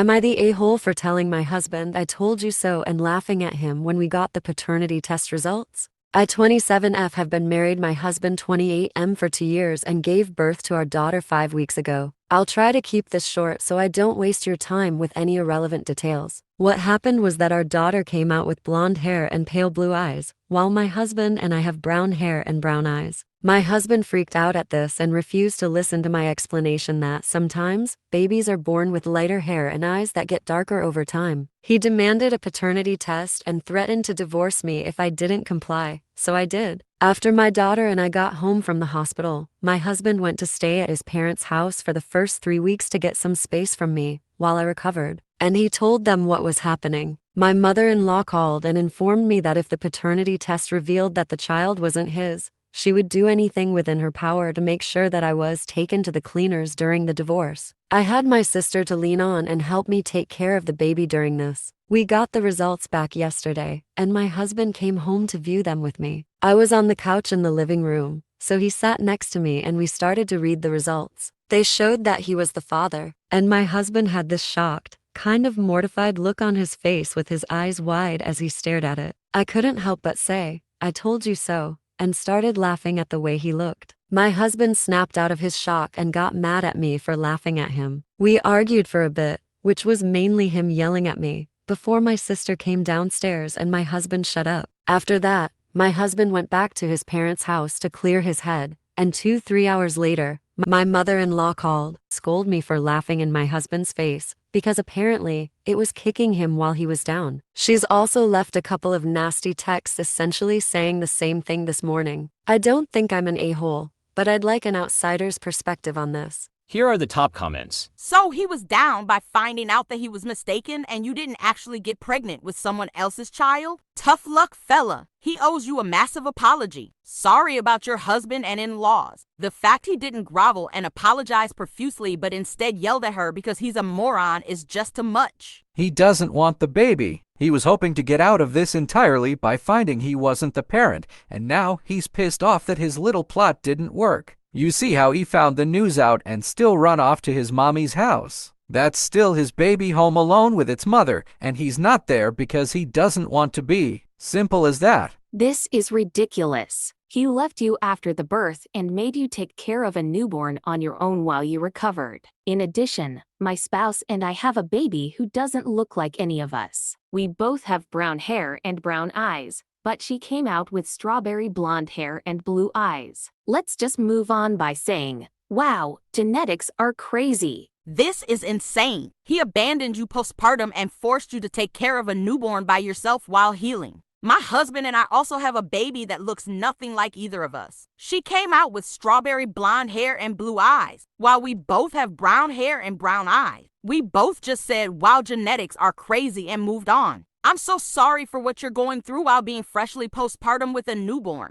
Am I the a-hole for telling my husband I told you so and laughing at him when we got the paternity test results? I 27F have been married my husband 28M for 2 years and gave birth to our daughter 5 weeks ago. I'll try to keep this short so I don't waste your time with any irrelevant details. What happened was that our daughter came out with blonde hair and pale blue eyes, while my husband and I have brown hair and brown eyes. My husband freaked out at this and refused to listen to my explanation that sometimes babies are born with lighter hair and eyes that get darker over time. He demanded a paternity test and threatened to divorce me if I didn't comply, so I did. After my daughter and I got home from the hospital, my husband went to stay at his parents' house for the first 3 weeks to get some space from me while I recovered, and he told them what was happening. My mother-in-law called and informed me that if the paternity test revealed that the child wasn't his, she would do anything within her power to make sure that I was taken to the cleaners during the divorce. I had my sister to lean on and help me take care of the baby during this. We got the results back yesterday, and my husband came home to view them with me. I was on the couch in the living room, so he sat next to me and we started to read the results. They showed that he was the father, and my husband had this shocked, kind of mortified look on his face with his eyes wide as he stared at it. I couldn't help but say, "I told you so," and started laughing at the way he looked. My husband snapped out of his shock and got mad at me for laughing at him. We argued for a bit, which was mainly him yelling at me, before my sister came downstairs and my husband shut up. After that, my husband went back to his parents' house to clear his head, and 2-3 hours later, my mother-in-law called, scolded me for laughing in my husband's face, because apparently, it was kicking him while he was down. She's also left a couple of nasty texts essentially saying the same thing this morning. I don't think I'm an a-hole, but I'd like an outsider's perspective on this. Here are the top comments. So he was down by finding out that he was mistaken and you didn't actually get pregnant with someone else's child? Tough luck, fella. He owes you a massive apology. Sorry about your husband and in-laws. The fact he didn't grovel and apologize profusely but instead yelled at her because he's a moron is just too much. He doesn't want the baby. He was hoping to get out of this entirely by finding he wasn't the parent, and now he's pissed off that his little plot didn't work. You see how he found the news out and still run off to his mommy's house. That's still his baby home alone with its mother, and he's not there because he doesn't want to be. Simple as that. This is ridiculous. He left you after the birth and made you take care of a newborn on your own while you recovered. In addition, my spouse and I have a baby who doesn't look like any of us. We both have brown hair and brown eyes, but she came out with strawberry blonde hair and blue eyes. Let's just move on by saying, wow, genetics are crazy. This is insane. He abandoned you postpartum and forced you to take care of a newborn by yourself while healing. My husband and I also have a baby that looks nothing like either of us. She came out with strawberry blonde hair and blue eyes, while we both have brown hair and brown eyes. We both just said, wow, genetics are crazy and moved on. I'm so sorry for what you're going through while being freshly postpartum with a newborn.